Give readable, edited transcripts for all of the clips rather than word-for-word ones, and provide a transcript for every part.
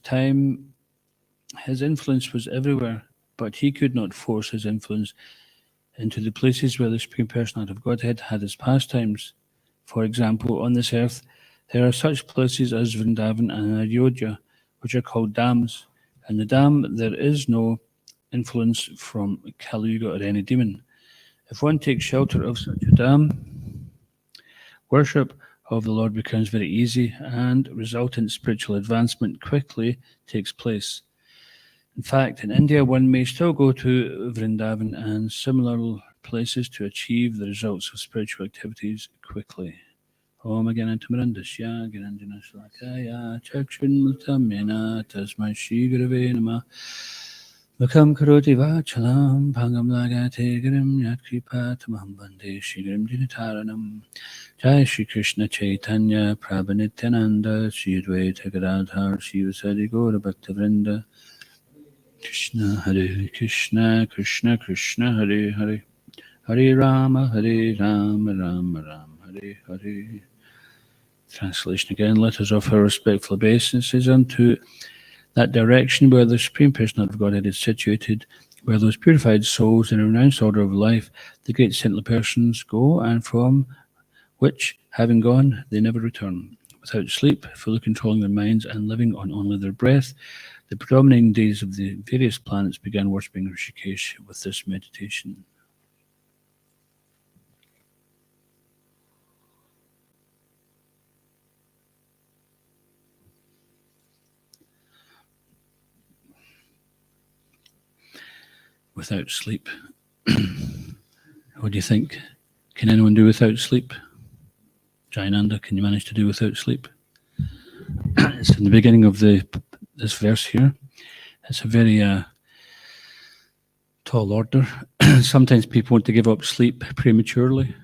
time, his influence was everywhere, but he could not force his influence into the places where the Supreme Personality of Godhead had his pastimes. For example, on this earth, there are such places as Vrindavan and Ayodhya, which are called dams. In the dam, there is no influence from Kali Yuga or any demon. If one takes shelter of such a dam, worship of the Lord becomes very easy, and resultant spiritual advancement quickly takes place. In fact, in India, one may still go to Vrindavan and similar places to achieve the results of spiritual activities quickly. Om Ganantamarandasya Gananjana Slakaya Chakshunmutamena Tasmai Shri Gurave Namah Vakam Karoti Vachalam Bhangam Lagate Girim Yakripa Tamaham Bande Shri Girim Dinataranam Jai Shri Krishna Chaitanya Prabhu Nityananda Shri Advaita Gadadhar Shri Vasadi Gaura Bhaktavrinda Krishna Hare Krishna Krishna Krishna Hare Hare Hare Rama Rama Rama Hare Hare. Translation again. Let us offer respectful obeisances unto that direction where the Supreme Personality of Godhead is situated, where those purified souls in a renounced order of life, the great saintly persons, go, and from which, having gone, they never return. Without sleep, fully controlling their minds and living on only their breath, the predominating days of the various planets began worshipping Rishikesh with this meditation. Without sleep. What do you think? Can anyone do without sleep? Jayananda, can you manage to do without sleep? It's in the beginning of this verse here. It's a very tall order. Sometimes people want to give up sleep prematurely,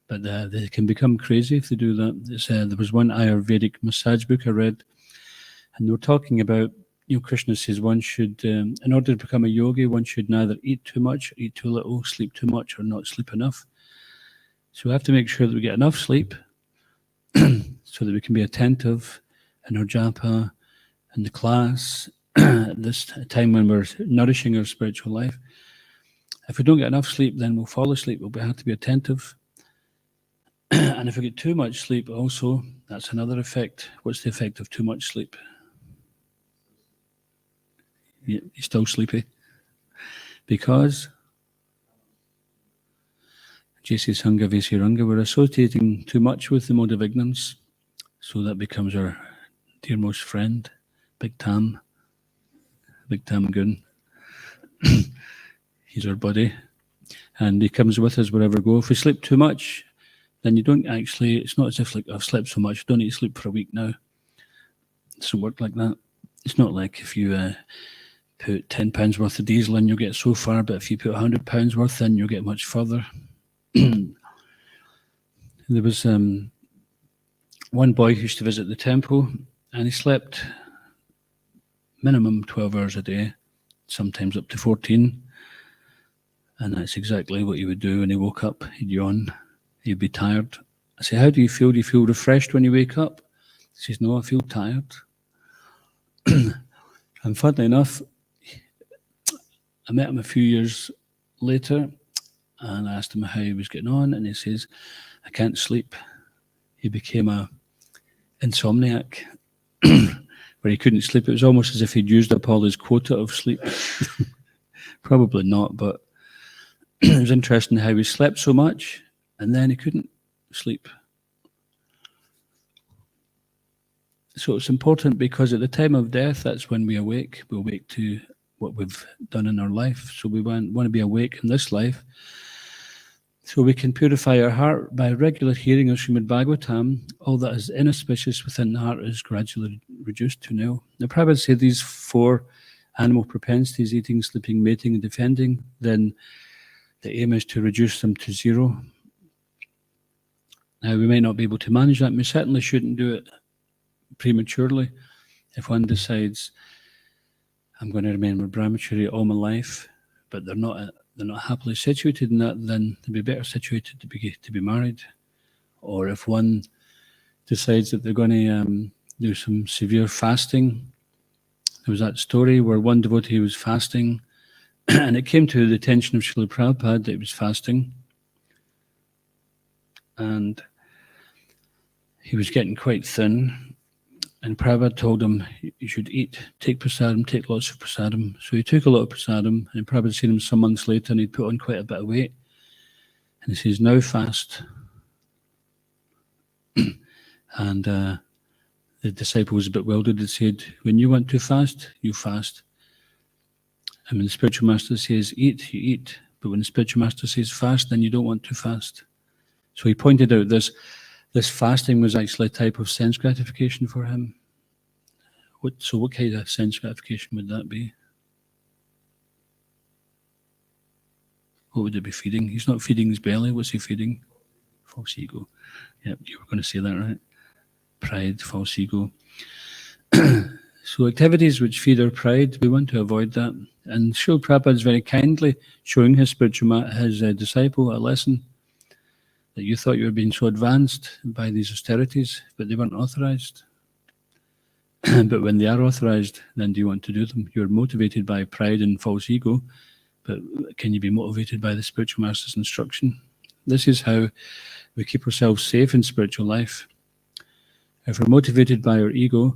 but they can become crazy if they do that. There was one Ayurvedic massage book I read, and they were talking about, Krishna says one should, in order to become a yogi, one should neither eat too much, eat too little, sleep too much, or not sleep enough. So we have to make sure that we get enough sleep so that we can be attentive in our japa, in the class, at this time when we're nourishing our spiritual life. If we don't get enough sleep, then we'll fall asleep. We'll have to be attentive. And if we get too much sleep also, that's another effect. What's the effect of too much sleep? You're still sleepy. Because Jesi Sangha Vesi Ranga, we're associating too much with the mode of ignorance. So that becomes our dearmost friend, Big Tam Gun. He's our buddy. And he comes with us wherever we go. If we sleep too much, then you don't actually, it's not as if like, I've slept so much, I don't need to sleep for a week now. It doesn't work like that. It's not like if you put £10 worth of diesel in, you'll get so far, but if you put £100 worth in, you'll get much further. There was one boy who used to visit the temple, and he slept minimum 12 hours a day, sometimes up to 14. And that's exactly what he would do when he woke up. He'd yawn, he'd be tired. I say, how do you feel? Do you feel refreshed when you wake up? He says, no, I feel tired. And funnily enough, I met him a few years later, and I asked him how he was getting on, and he says, I can't sleep. He became a insomniac, where he couldn't sleep. It was almost as if he'd used up all his quota of sleep. Probably not, but it was interesting how he slept so much, and then he couldn't sleep. So it's important because at the time of death, that's when we awake. We awake to what we've done in our life. So we want to be awake in this life so we can purify our heart by regular hearing of Srimad Bhavagatam. All that is inauspicious within the heart is gradually reduced to nil. Now, Prabhupada said these 4 animal propensities, eating, sleeping, mating, and defending, then the aim is to reduce them to 0. Now, we may not be able to manage that, and we certainly shouldn't do it prematurely. If one decides, I'm going to remain with brahmachari all my life, but they're not happily situated in that, then they'd be better situated to be married. Or if one decides that they're going to do some severe fasting, There was that story where one devotee was fasting, and it came to the attention of Srila Prabhupada that he was fasting, and he was getting quite thin, and Prabhupada told him, you should eat, take prasadam, take lots of prasadam. So he took a lot of prasadam, and Prabhupada seen him some months later, and he'd put on quite a bit of weight. And he says, now fast. And the disciple was a bit wildered. He said, when you want to fast, you fast. And when the spiritual master says eat, you eat. But when the spiritual master says fast, then you don't want to fast. So he pointed out this fasting was actually a type of sense gratification for him. So what kind of sense gratification would that be? What would it be feeding? He's not feeding his belly. What's he feeding? False ego. Yep, you were going to say that, right? Pride, false ego. So activities which feed our pride, we want to avoid that. And Srila Prabhupada is very kindly showing his disciple a lesson that you thought you were being so advanced by these austerities, but they weren't authorized. But when they are authorized, then do you want to do them? You're motivated by pride and false ego, but can you be motivated by the spiritual master's instruction? This is how we keep ourselves safe in spiritual life. If we're motivated by our ego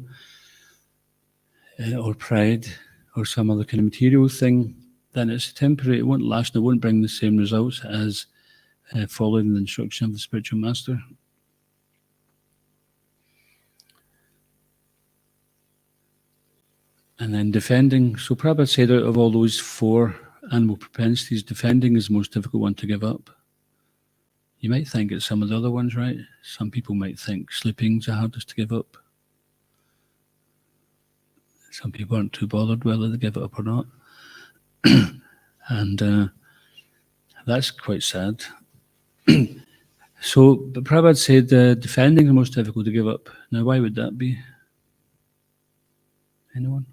or pride or some other kind of material thing, then it's temporary. It won't last. It won't bring the same results as following the instruction of the spiritual master. And then defending. So Prabhupada said out of all those 4 animal propensities, defending is the most difficult one to give up. You might think it's some of the other ones, right? Some people might think sleeping's the hardest to give up. Some people aren't too bothered whether they give it up or not. And that's quite sad. So, but Prabhupada said defending is the most difficult to give up. Now, why would that be? Anyone?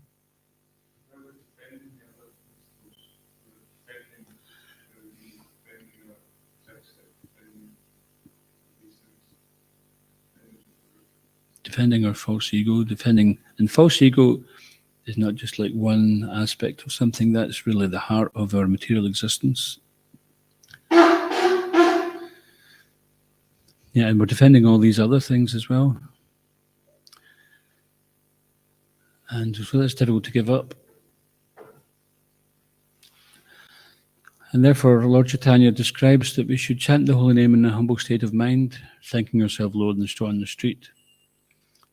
Defending our false ego, and false ego is not just like one aspect of something, that's really the heart of our material existence. Yeah, and we're defending all these other things as well. And so that's difficult to give up. And therefore, Lord Chaitanya describes that we should chant the holy name in a humble state of mind, thinking ourselves low and straw on the street.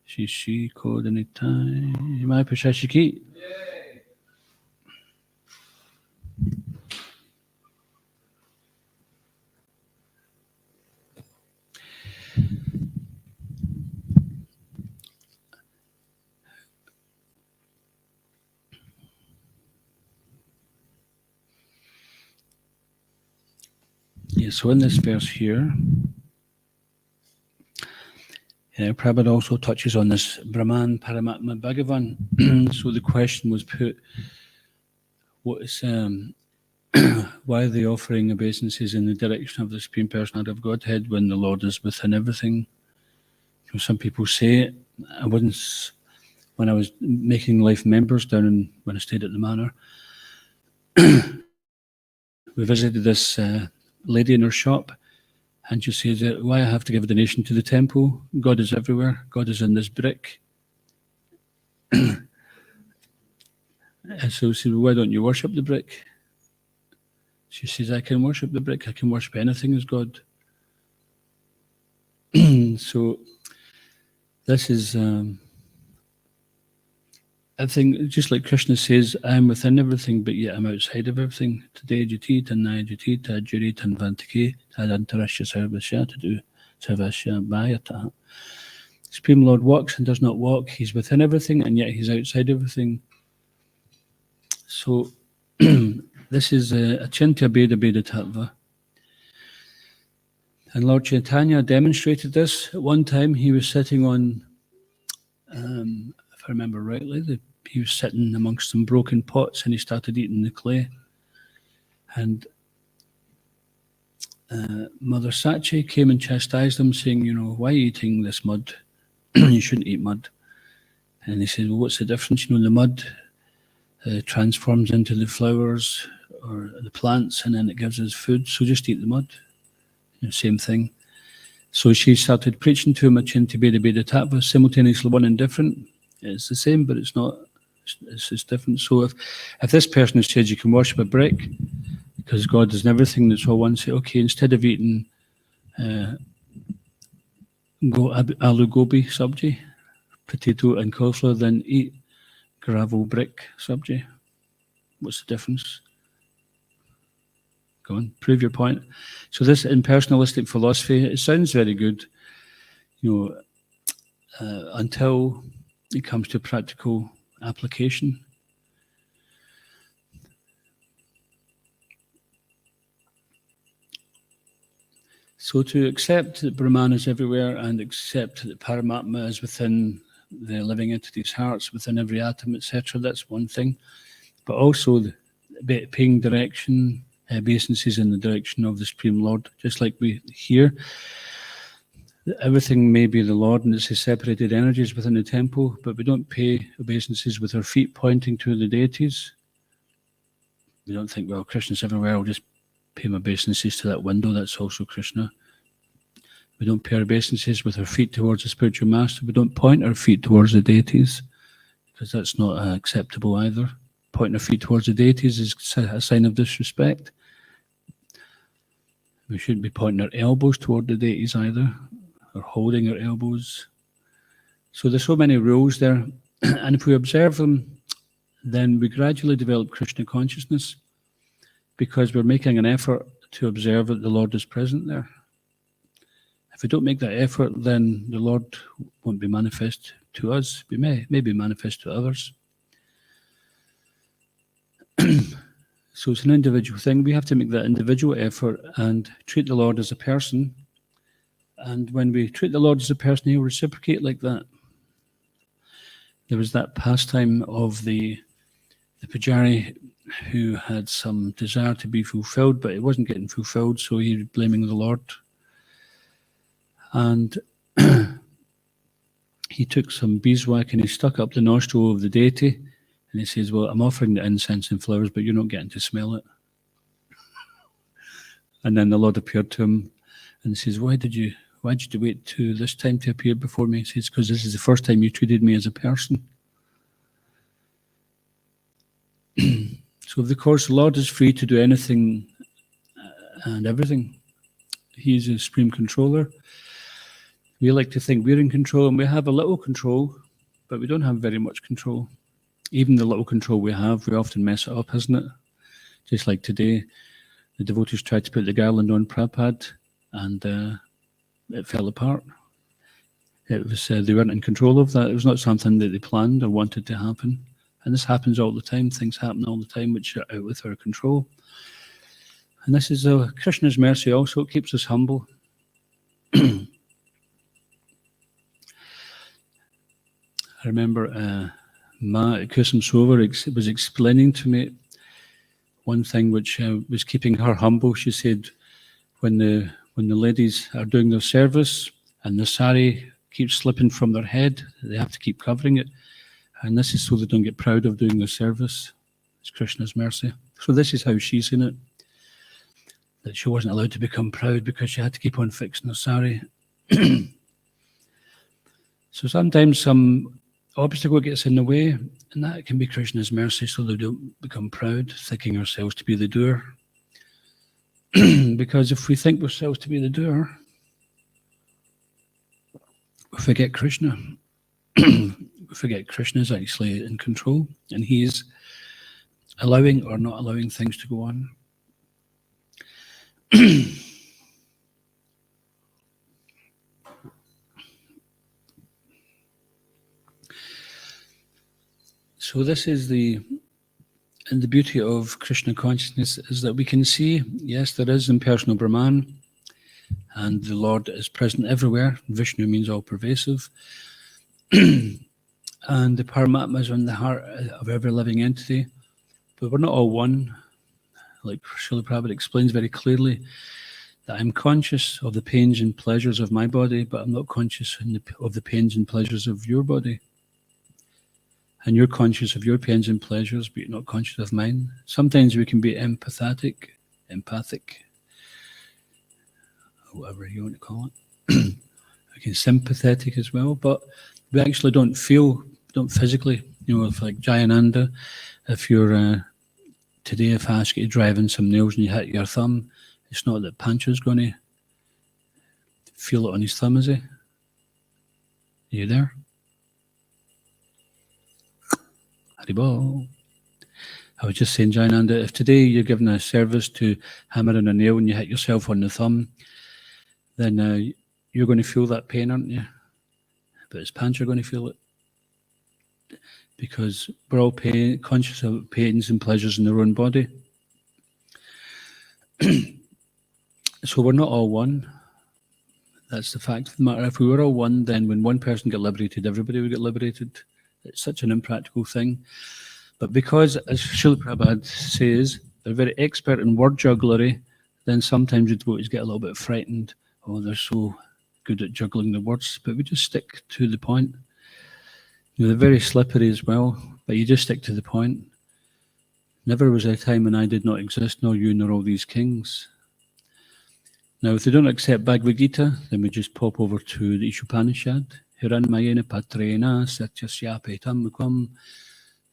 Shishi Kodanitai Mai Pashashiki. Yeah, so in this verse here, Prabhupada also touches on this Brahman, Paramatma, Bhagavan. So the question was put, what is, why are they offering obeisances in the direction of the Supreme Personality of Godhead when the Lord is within everything? You know, some people say, when I was making life members down when I stayed at the manor, we visited this lady in her shop, and she says, why I have to give a donation to the temple? God is everywhere. God is in this brick. And so we said, well, why don't you worship the brick? She says, I can worship the brick. I can worship anything as God. So this is, I think, just like Krishna says, I'm within everything, but yet I'm outside of everything. Today, Jati, Tanai Jati, Tajuri, Tanvantaki, Tadantarasya Sarvasya, Tadu Sarvasya Bhayata. Supreme Lord walks and does not walk. He's within everything, and yet he's outside everything. So, this is Achintya Beda Beda Tattva. And Lord Chaitanya demonstrated this. At one time, he was sitting on, if I remember rightly, he was sitting amongst some broken pots, and he started eating the clay. And Mother Sachi came and chastised him, saying, why are you eating this mud? You shouldn't eat mud. And he said, well, what's the difference? The mud transforms into the flowers or the plants, and then it gives us food. So just eat the mud. Same thing. So she started preaching to him Achinti Beda Beda Tattva, simultaneously one and different. It's the same, but it's not. It's different. So if this person has said you can worship a brick because God is in everything, that's all one, say, okay, instead of eating aloo gobi sabji, potato and cauliflower, then eat gravel brick sabji. What's the difference? Go on, prove your point. So this impersonalistic philosophy, it sounds very good, until it comes to practical application. So to accept that Brahman is everywhere and accept that Paramatma is within the living entity's hearts, within every atom, etc., that's one thing. But also paying direction, obeisances in the direction of the Supreme Lord, just like we hear. Everything may be the Lord and it's his separated energies within the temple, but we don't pay obeisances with our feet pointing to the deities. We don't think, well, Krishna's everywhere, I'll just pay my obeisances to that window, that's also Krishna. We don't pay our obeisances with our feet towards the spiritual master. We don't point our feet towards the deities, because that's not acceptable either. Pointing our feet towards the deities is a sign of disrespect. We shouldn't be pointing our elbows toward the deities either, or holding our elbows. So there's so many rules there, and if we observe them, then we gradually develop Krishna consciousness, because we're making an effort to observe that the Lord is present there. If we don't make that effort, then the Lord won't be manifest to us. We may be manifest to others. So it's an individual thing. We have to make that individual effort and treat the Lord as a person. And when we treat the Lord as a person, he'll reciprocate like that. There was that pastime of the Pujari who had some desire to be fulfilled, but it wasn't getting fulfilled, so he was blaming the Lord. And he took some beeswax and he stuck up the nostril of the deity, and he says, well, I'm offering the incense and flowers, but you're not getting to smell it. And then the Lord appeared to him and he says, why did you wait to this time to appear before me? He says, because this is the first time you treated me as a person. So of course the Lord is free to do anything and everything. He's a supreme controller. We like to think we're in control, and we have a little control, but we don't have very much control. Even the little control we have, we often mess it up, isn't it? Just like today, the devotees tried to put the garland on Prabhupada, and it fell apart. It was they weren't in control of that. It was not something that they planned or wanted to happen. And this happens all the time. Things happen all the time which are out with our control. And this is Krishna's mercy also. It keeps us humble. I remember Ma at Kusum Sova was explaining to me one thing which was keeping her humble. She said, when the ladies are doing their service and the sari keeps slipping from their head, they have to keep covering it. And this is so they don't get proud of doing their service. It's Krishna's mercy. So this is how she's seen it. That she wasn't allowed to become proud because she had to keep on fixing her sari. So sometimes some obstacle gets in the way, and that can be Krishna's mercy, so they don't become proud, thinking ourselves to be the doer. Because if we think ourselves to be the doer, we forget Krishna. We forget Krishna is actually in control, and he is allowing or not allowing things to go on. So this is the beauty of Krishna consciousness, is that we can see, yes, there is impersonal Brahman, and the Lord is present everywhere. Vishnu means all pervasive. And the Paramatma is in the heart of every living entity. But we're not all one. Like Srila Prabhupada explains very clearly, that I'm conscious of the pains and pleasures of my body, but I'm not conscious of the pains and pleasures of your body. and you're conscious of your pains and pleasures, but you're not conscious of mine. Sometimes we can be empathic, or whatever you want to call it. We can sympathetic as well, but we actually don't physically, if like Jayananda, if you're, today if I ask you to drive in some nails and you hit your thumb, it's not that Pancha's going to feel it on his thumb, is he? Are you there? Haribol. I was just saying, Jayananda, if today you're given a service to hammer in a nail and you hit yourself on the thumb, then you're going to feel that pain, aren't you? But is Pancha going to feel it? Because we're all conscious of pains and pleasures in their own body. So we're not all one. That's the fact of the matter. If we were all one, then when one person got liberated, everybody would get liberated. It's such an impractical thing. But because, as Srila Prabhupada says, they're very expert in word jugglery, then sometimes the devotees get a little bit frightened. Oh, they're so good at juggling the words. But we just stick to the point. They're very slippery as well, but you just stick to the point. Never was a time when I did not exist, nor you, nor all these kings. Now, if they don't accept Bhagavad Gita, then we just pop over to the Ishopanishad. Hiranmayena patrena satyasyapetam mukam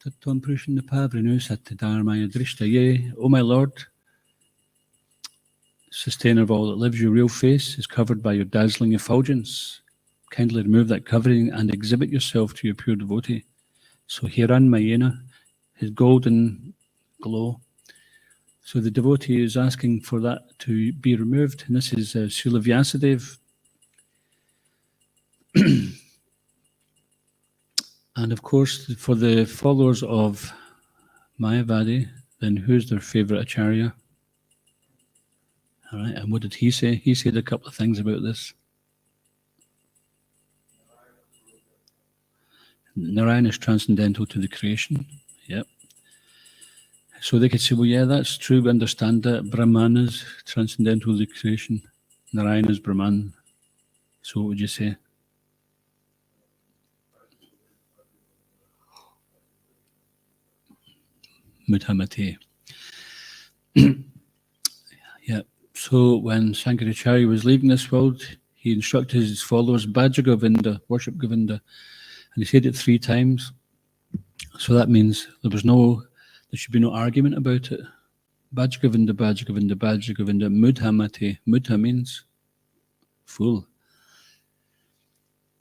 tattvam prushnapavrinnu satyadharmaya drishtaye. O my Lord, sustainer of all that lives, your real face is covered by your dazzling effulgence. Kindly remove that covering and exhibit yourself to your pure devotee. So Hiranmayena, his golden glow. So the devotee is asking for that to be removed. And this is Srila Vyasadeva. And of course, for the followers of Mayavadi, then who's their favourite acharya? All right, and what did he say? He said a couple of things about this. Narayana is transcendental to the creation. Yep. So they could say, well, yeah, that's true. We understand that. Brahman is transcendental to the creation. Narayana is Brahman. So what would you say? Mudhamate. Yeah. So when Shankaracharya was leaving this world, he instructed his followers, Bhaja Govinda, worship Govinda. And he said it 3 times. So that means there should be no argument about it. Bhaja Govinda, Bhaja Govinda, Bhaja Govinda, Mudhamate. Mudha means fool.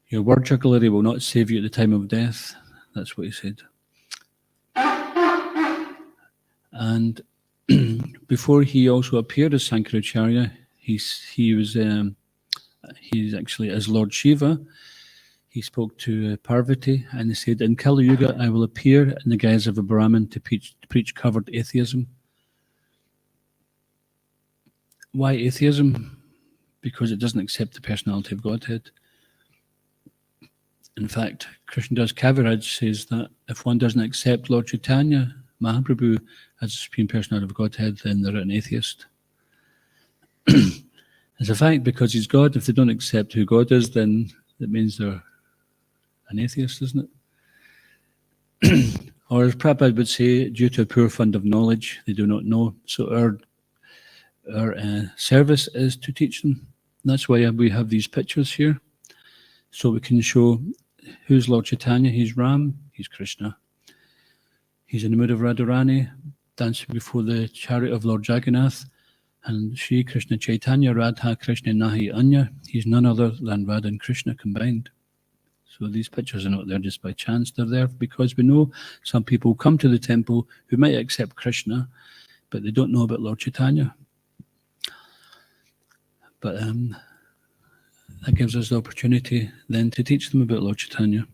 Your word jugglery will not save you at the time of death. That's what he said. And before he also appeared as Sankaracharya, he's actually as Lord Shiva. He spoke to Parvati and he said, in Kali Yuga, I will appear in the guise of a Brahmin to preach covered atheism. Why atheism? Because it doesn't accept the personality of Godhead. In fact, Krishnadas Kaviraj says that if one doesn't accept Lord Chaitanya Mahaprabhu as the Supreme Personality of Godhead, then they're an atheist. It's a fact, because he's God. If they don't accept who God is, then that means they're an atheist, isn't it? Or as Prabhupada would say, due to a poor fund of knowledge, they do not know. So our service is to teach them. And that's why we have these pictures here. So we can show who's Lord Chaitanya. He's Ram, he's Krishna. He's in the mood of Radharani, dancing before the chariot of Lord Jagannath. And Shri Krishna Chaitanya, Radha Krishna Nahi Anya. He's none other than Radha and Krishna combined. So these pictures are not there just by chance. They're there because we know some people come to the temple who might accept Krishna, but they don't know about Lord Chaitanya. But that gives us the opportunity then to teach them about Lord Chaitanya.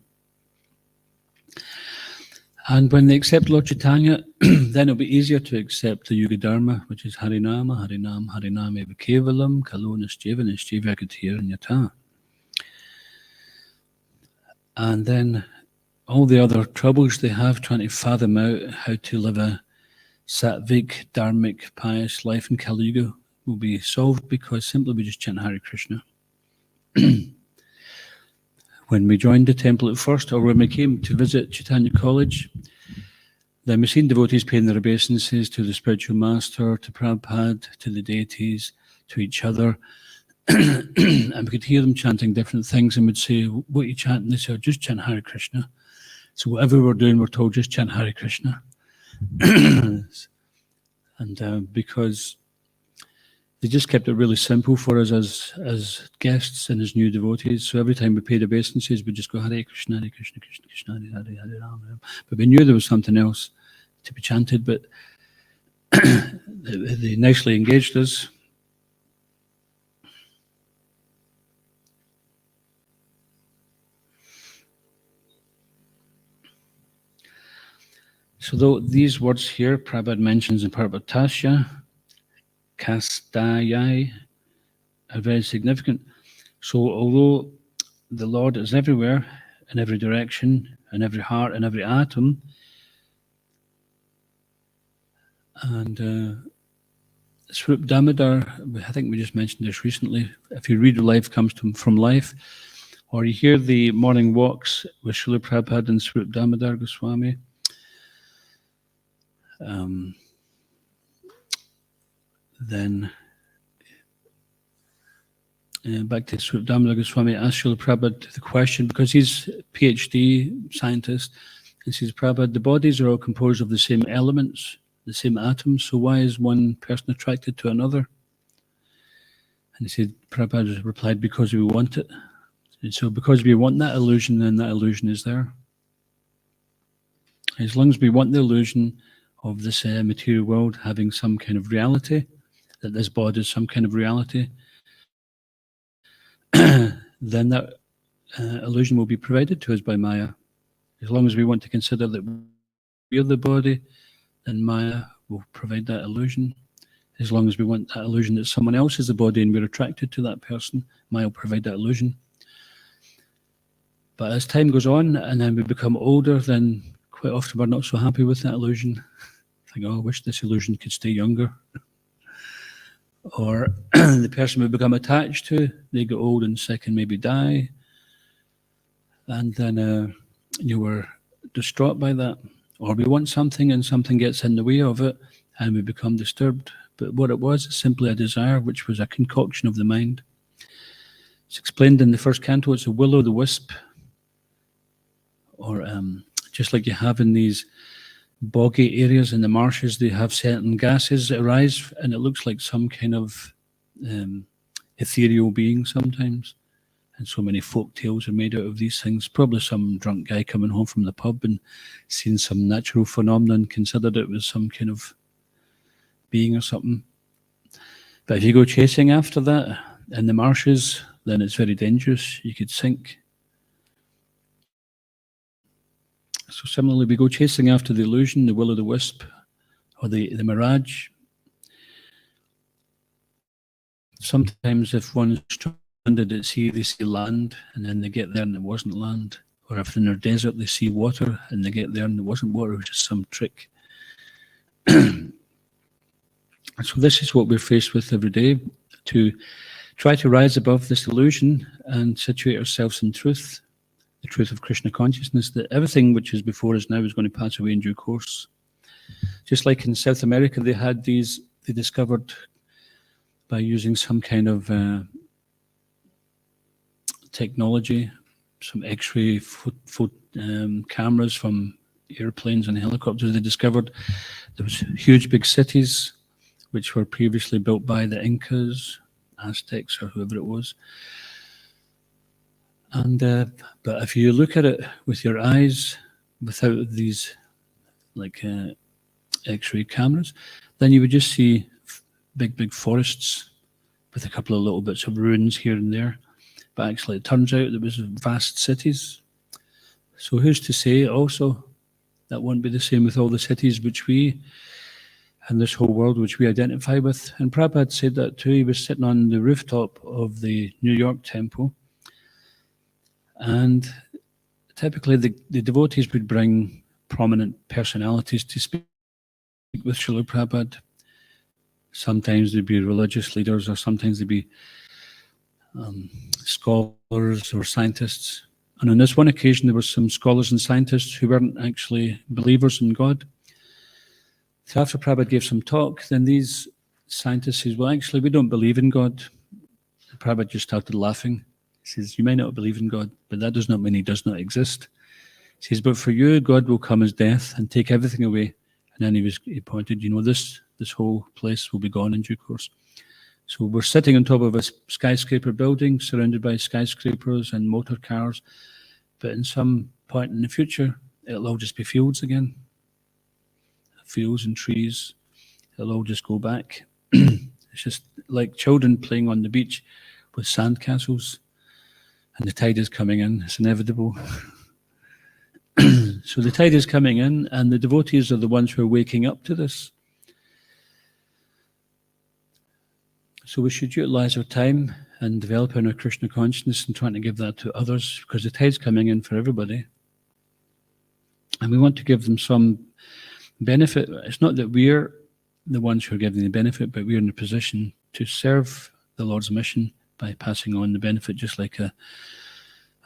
And when they accept Lord Chaitanya, then it'll be easier to accept the Yuga Dharma, which is Harinama, Harinam, Harinam eva kevalam, Kalo Nischeva, Nischeva Gatir and Yata. And then all the other troubles they have trying to fathom out how to live a sattvic, dharmic, pious life in Kali Yuga will be solved because simply we just chant Hare Krishna. when we joined the temple at first, or when we came to visit Chaitanya College, then we've seen devotees paying their obeisances to the spiritual master, to Prabhupada, to the deities, to each other. And we could hear them chanting different things, and we'd say, what are you chanting? They said, just chant Hare Krishna. So whatever we're doing, we're told, just chant Hare Krishna. And because they just kept it really simple for us as guests and as new devotees. So every time we paid obeisances, we'd just go Hare Krishna, Hare Krishna, Krishna Krishna, Hare Hare, Hare Rama. But we knew there was something else to be chanted, but they nicely engaged us. So these words here, Prabhupada mentions in Parvatasya, Kastayai, are very significant. So although the Lord is everywhere, in every direction, in every heart, in every atom, and Swarup Damodar, I think we just mentioned this recently, if you read Life Comes from Life, or you hear the morning walks with Srila Prabhupada and Swarup Damodar Goswami, then back to Swarup Damodar Goswami, asked Srila Prabhupada the question, because he's a PhD scientist, and says, Prabhupada, the bodies are all composed of the same elements, the same atoms, so why is one person attracted to another? And he said, Prabhupada replied, because we want it. And so because we want that illusion, then that illusion is there. As long as we want the illusion of this material world having some kind of reality, that this body is some kind of reality, then that illusion will be provided to us by Maya. As long as we want to consider that we are the body, then Maya will provide that illusion. As long as we want that illusion that someone else is the body and we're attracted to that person, Maya will provide that illusion. But as time goes on and then we become older, then quite often we're not so happy with that illusion. Think, oh, I wish this illusion could stay younger. Or the person we become attached to, they get old and sick and maybe die. And then you were distraught by that. Or we want something and something gets in the way of it and we become disturbed. But what it was is simply a desire, which was a concoction of the mind. It's explained in the first canto, it's a will-o'-the-wisp. Or just like you have in these boggy areas in the marshes, they have certain gases that arise and it looks like some kind of ethereal being sometimes. And so many folk tales are made out of these things. Probably some drunk guy coming home from the pub and seeing some natural phenomenon, considered it was some kind of being or something. But if you go chasing after that in the marshes, then it's very dangerous. You could sink. So similarly, we go chasing after the illusion, the will-o'-the-wisp, or the mirage. Sometimes if one's stranded at sea, they see land, and then they get there and it wasn't land. Or if in their desert, they see water, and they get there and it wasn't water, it was just some trick. So this is what we're faced with every day, to try to rise above this illusion and situate ourselves in truth, the truth of Krishna consciousness, that everything which is before us now is going to pass away in due course. Just like in South America, they had these, they discovered by using some kind of technology, some X-ray cameras from airplanes and helicopters, they discovered there was huge big cities which were previously built by the Incas, Aztecs, or whoever it was. And but if you look at it with your eyes, without these like X-ray cameras, then you would just see big forests with a couple of little bits of ruins here and there. But actually, it turns out there was vast cities. So who's to say also that won't be the same with all the cities which we and this whole world which we identify with? And Prabhupada said that too. He was sitting on the rooftop of the New York temple. And typically the devotees would bring prominent personalities to speak with Srila Prabhupada. Sometimes they'd be religious leaders, or sometimes they'd be scholars or scientists. And on this one occasion, there were some scholars and scientists who weren't actually believers in God. So after Prabhupada gave some talk, then these scientists says, well, actually, we don't believe in God. And Prabhupada just started laughing. He says, you may not believe in God, but that does not mean he does not exist. He says, but for you, God will come as death and take everything away. And then he pointed, this whole place will be gone in due course. So we're sitting on top of a skyscraper building, surrounded by skyscrapers and motor cars. But in some point in the future, it'll all just be fields again. Fields and trees. It'll all just go back. It's just like children playing on the beach with sandcastles. And the tide is coming in. It's inevitable. So the tide is coming in, and the devotees are the ones who are waking up to this. So we should utilize our time and developing our Krishna consciousness and trying to give that to others, because the tide's coming in for everybody. And we want to give them some benefit. It's not that we're the ones who are giving the benefit, but we're in a position to serve the Lord's mission by passing on the benefit, just like a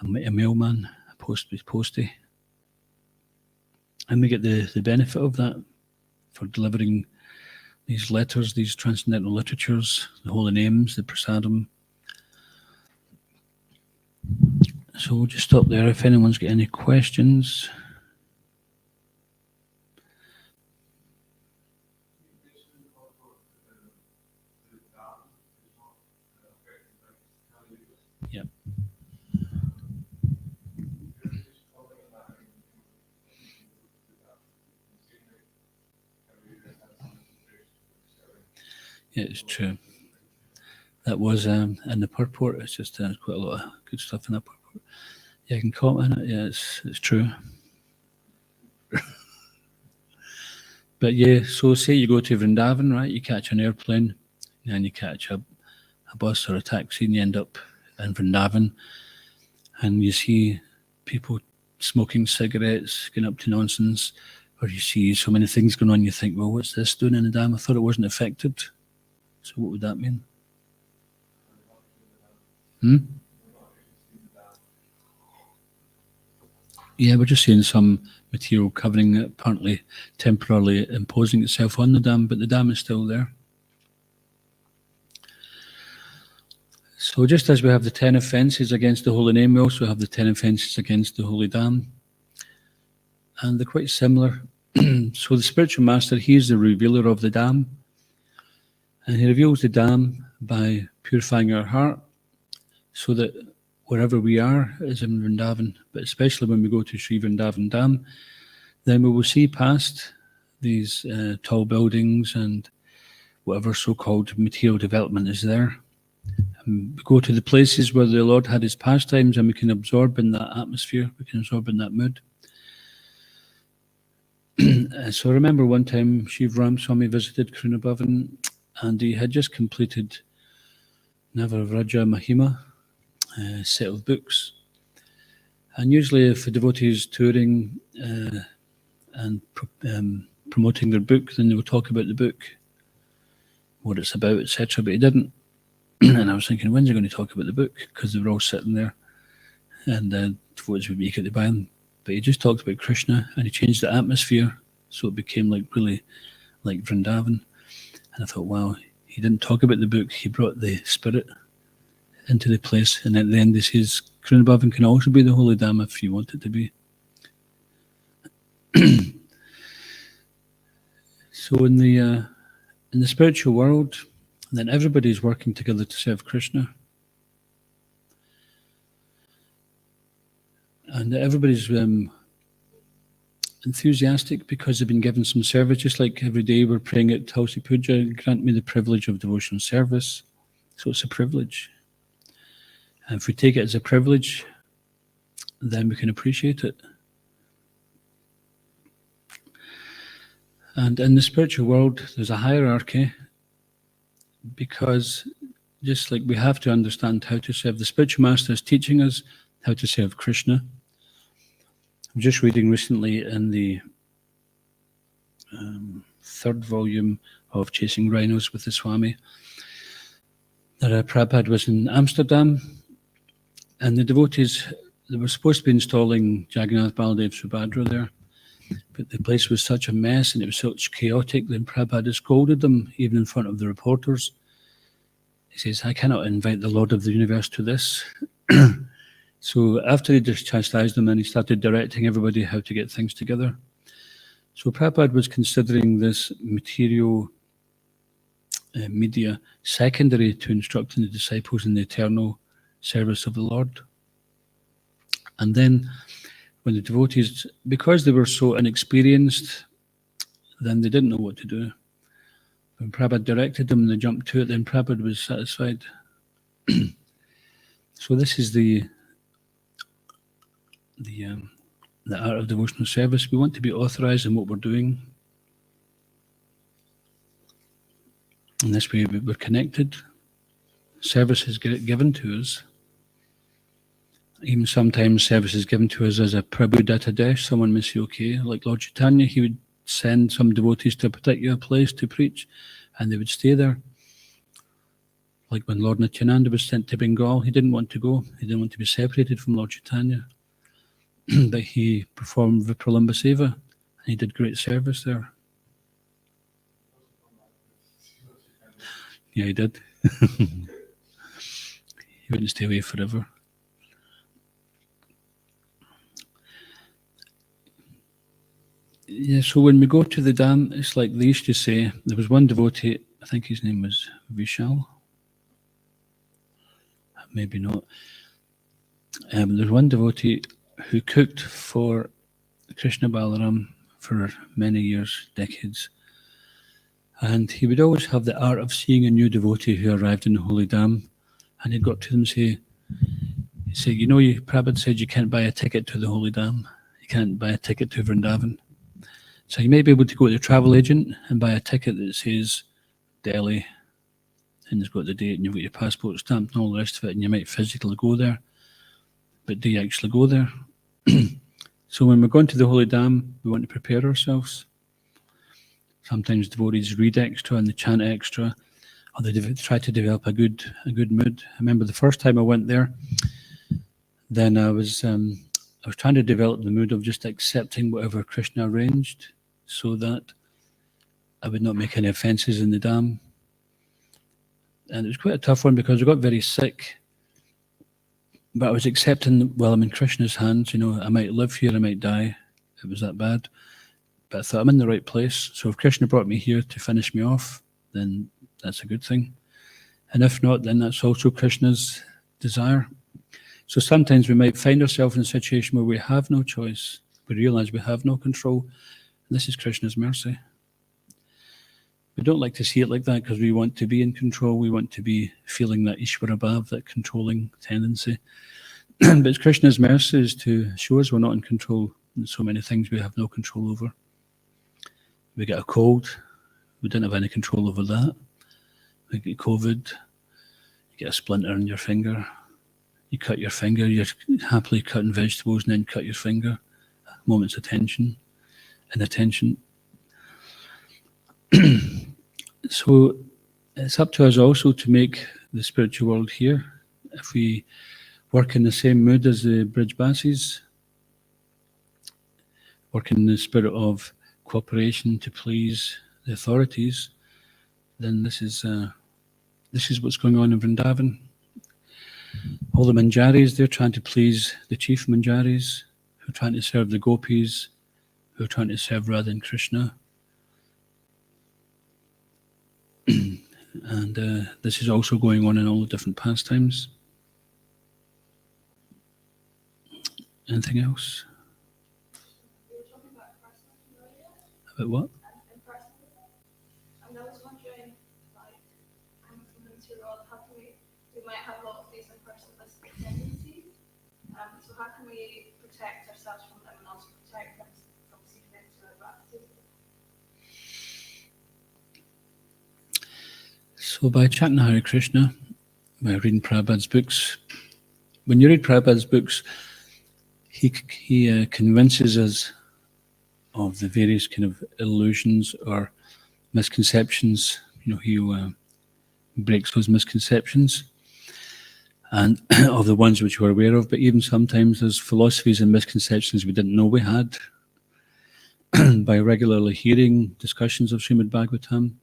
mailman, a postie. And we get the benefit of that for delivering these letters, these transcendental literatures, the holy names, the prasadam. So we'll just stop there if anyone's got any questions. Yeah. Yeah, it's true. That was in the purport. It's just quite a lot of good stuff in that purport. Yeah, I can comment on it. Yeah, it's true. But yeah, so say you go to Vrindavan, right? You catch an airplane, and then you catch a bus or a taxi, and you end up in Vrindavan, and you see people smoking cigarettes, getting up to nonsense, or you see so many things going on, you think, well, what's this doing in the dam? I thought it wasn't affected. So what would that mean? Yeah, we're just seeing some material covering it, apparently temporarily imposing itself on the dam, but the dam is still there. So just as we have the 10 offences against the holy name, we also have the 10 offences against the holy dam. And they're quite similar. So the spiritual master, he is the revealer of the dam. And he reveals the dam by purifying our heart, so that wherever we are is in Vrindavan, but especially when we go to Sri Vrindavan Dam, then we will see past these tall buildings and whatever so-called material development is there. And we go to the places where the Lord had his pastimes, and we can absorb in that atmosphere, we can absorb in that mood. So I remember one time Shiv Ram Swami visited Krishna Bhavan, and he had just completed Navaraja Mahima, a set of books. And usually if a devotee is touring and promoting their book, then they will talk about the book, what it's about, etc. But he didn't. And I was thinking, when's he going to talk about the book? Because they were all sitting there, and devotees would be eager to buy them. But he just talked about Krishna, and he changed the atmosphere, so it became really like Vrindavan. And I thought, wow, he didn't talk about the book, he brought the spirit into the place. And at the end he says, Krishna Bhavan can also be the holy dam if you want it to be. So in the spiritual world, then everybody's working together to serve Krishna. And everybody's enthusiastic because they've been given some service, just like every day we're praying at Tulsi Puja, grant me the privilege of devotional service. So it's a privilege. And if we take it as a privilege, then we can appreciate it. And in the spiritual world, there's a hierarchy, because just like we have to understand how to serve, the spiritual master is teaching us how to serve Krishna. I'm just reading recently in the third volume of Chasing Rhinos with the Swami that Prabhupada was in Amsterdam, and the devotees they were supposed to be installing Jagannath Baladev Subhadra there, but the place was such a mess and it was such chaotic that Prabhupada scolded them, even in front of the reporters. He says, I cannot invite the Lord of the Universe to this. So after he just chastised them, and he started directing everybody how to get things together. So Prabhupada was considering this material media secondary to instructing the disciples in the eternal service of the Lord. And then when the devotees, because they were so inexperienced, then they didn't know what to do. When Prabhupada directed them and they jumped to it, then Prabhupada was satisfied. So this is the art of devotional service. We want to be authorized in what we're doing. In this way, we're connected. Service is given to us. Even sometimes service is given to us as a Prabhu Datadesh. Someone may say, okay, like Lord Chaitanya, he would send some devotees to a particular place to preach, and they would stay there. Like when Lord Nityananda was sent to Bengal, he didn't want to go. He didn't want to be separated from Lord Chaitanya. But he performed Vipralamba Seva, and he did great service there. Yeah, he did. He wouldn't stay away forever. Yeah, so when we go to the dam, it's like they used to say, there was one devotee, I think his name was Vishal. Maybe not. There's one devotee who cooked for Krishna Balaram for many years, decades. And he would always have the art of seeing a new devotee who arrived in the Holy Dam, and he'd go up to them and say, you know, Prabhupada said you can't buy a ticket to the Holy Dam. You can't buy a ticket to Vrindavan. So you may be able to go to a travel agent and buy a ticket that says Delhi, and it's got the date, and you've got your passport stamped and all the rest of it, and you might physically go there. But do you actually go there? So when we're going to the Holy Dam, we want to prepare ourselves. Sometimes devotees read extra and they chant extra, or they try to develop a good mood. I remember the first time I went there, then I was trying to develop the mood of just accepting whatever Krishna arranged, so that I would not make any offences in the dam. And it was quite a tough one because I got very sick. But I was accepting, well, I'm in Krishna's hands, you know, I might live here, I might die. It was that bad. But I thought, I'm in the right place. So if Krishna brought me here to finish me off, then that's a good thing. And if not, then that's also Krishna's desire. So sometimes we might find ourselves in a situation where we have no choice. We realize we have no control. And this is Krishna's mercy. We don't like to see it like that because we want to be in control. We want to be feeling that Ishvara Bhav, that controlling tendency. But it's Krishna's mercy is to show us we're not in control. And so many things we have no control over. We get a cold. We didn't have any control over that. We get COVID. You get a splinter in your finger. You cut your finger. You're happily cutting vegetables and then cut your finger. A moment's attention. Inattention. So it's up to us also to make the spiritual world here. If we work in the same mood as the Brijbasis, work in the spirit of cooperation to please the authorities, then this is what's going on in Vrindavan. All the Manjaris, they're trying to please the chief Manjaris, who are trying to serve the gopis, who are trying to serve Radha and Krishna. And this is also going on in all the different pastimes. Anything else? You were talking about personalism earlier. About what? And personalism. And I was wondering, like, I'm from the material, how can we might have a lot of these personalistic tendencies. So how can we protect ourselves from them and also protect them from seeking into our baptism? So by chanting Hare Krishna, by reading Prabhupada's books, when you read Prabhupada's books, he convinces us of the various kind of illusions or misconceptions. You know, he breaks those misconceptions. and of the ones which we're aware of, but even sometimes there's philosophies and misconceptions we didn't know we had by regularly hearing discussions of Srimad Bhagavatam.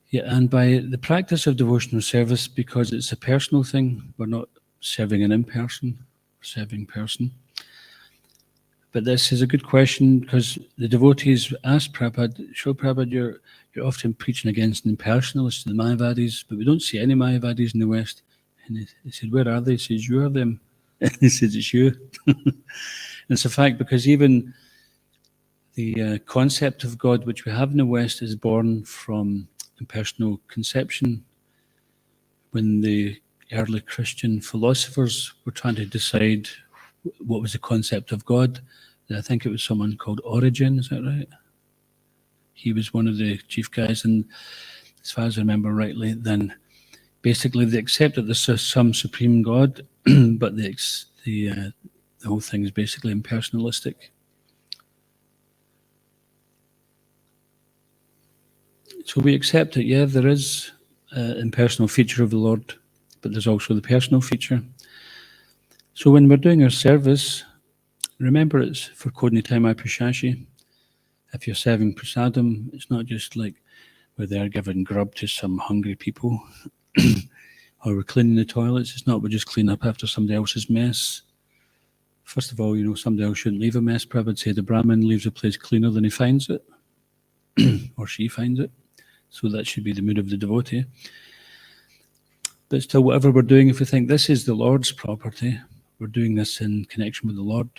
Yeah, and by the practice of devotional service, because it's a personal thing, we're not serving an in-person, serving person. But this is a good question, because the devotees asked Prabhupada, "Sure, Prabhupada, you're often preaching against the impersonalists, the Mayavadis, but we don't see any Mayavadis in the West." And he said, "Where are they?" He says, "You are them." He says, "It's you." And it's a fact, because even the concept of God which we have in the West is born from impersonal conception. When the early Christian philosophers were trying to decide what was the concept of God, I think it was someone called Origen, is that right? He was one of the chief guys, and as far as I remember rightly, then basically they accept that there's some supreme God, but the whole thing is basically impersonalistic. So we accept it, yeah, there is an impersonal feature of the Lord, but there's also the personal feature. So when we're doing our service, remember it's for Kodnitai Prashashi. If you're serving prasadam, it's not just like we're there giving grub to some hungry people or we're cleaning the toilets. It's not we just clean up after somebody else's mess. First of all, somebody else shouldn't leave a mess. Prabhupada said the Brahmin leaves a place cleaner than he finds it or she finds it. So that should be the mood of the devotee. But still, whatever we're doing, if we think this is the Lord's property, we're doing this in connection with the Lord.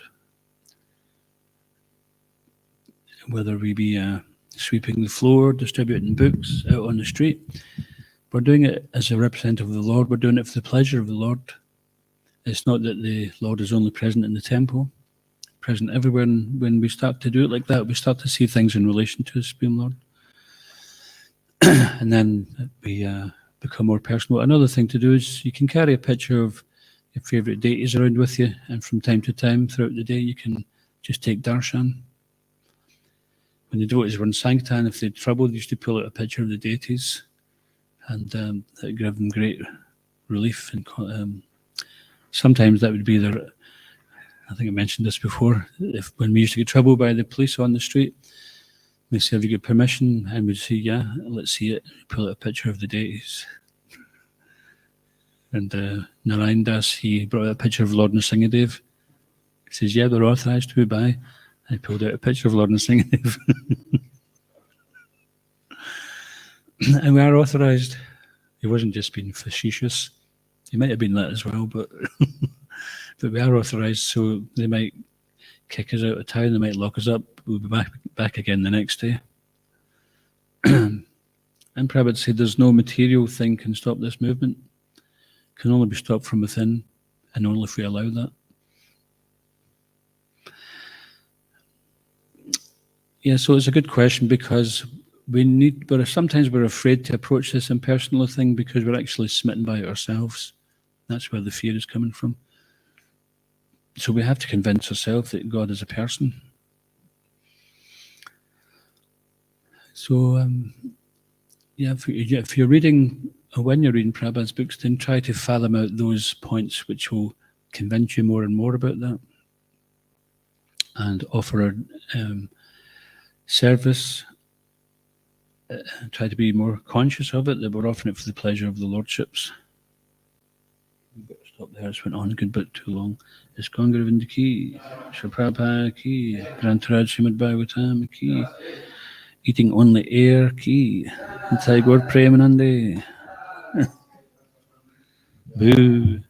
Whether we be sweeping the floor, distributing books out on the street, we're doing it as a representative of the Lord. We're doing it for the pleasure of the Lord. It's not that the Lord is only present in the temple, present everywhere. And when we start to do it like that, we start to see things in relation to the Supreme Lord. And then we become more personal. Another thing to do is you can carry a picture of your favourite deities around with you, and from time to time throughout the day you can just take darshan. When the devotees were in Sankirtan, if they had trouble, they used to pull out a picture of the deities, and that gave them great relief. And sometimes that would be their, I think I mentioned this before, when we used to get trouble by the police on the street, they say, "Have you got permission?" And we'd say, "Yeah, let's see it." Pull out a picture of the deities. And Narayan Das, he brought out a picture of Lord Nrsingadev. He says, "Yeah, they're authorised to be by." I pulled out a picture of Lord Nrsingadev. And we are authorised. He wasn't just being facetious. He might have been that as well, but but we are authorised, so they might kick us out of town, they might lock us up, we'll be back again the next day. And Prabhupada said there's no material thing can stop this movement. It can only be stopped from within, and only if we allow that. Yeah, so it's a good question, because sometimes we're afraid to approach this impersonal thing because we're actually smitten by it ourselves. That's where the fear is coming from. So we have to convince ourselves that God is a person. So, if you're reading, or when you're reading Prabhupada's books, then try to fathom out those points which will convince you more and more about that, and offer service. Try to be more conscious of it, that we're offering it for the pleasure of the Lordships. Stop there, it's went on a good bit too long. ISKCON Govinda ki, Srila Prabhupada ki, Grantaraj Srimad Bhagavatam ki, eating only air ki, Nitai Gaur Premanande. Boo.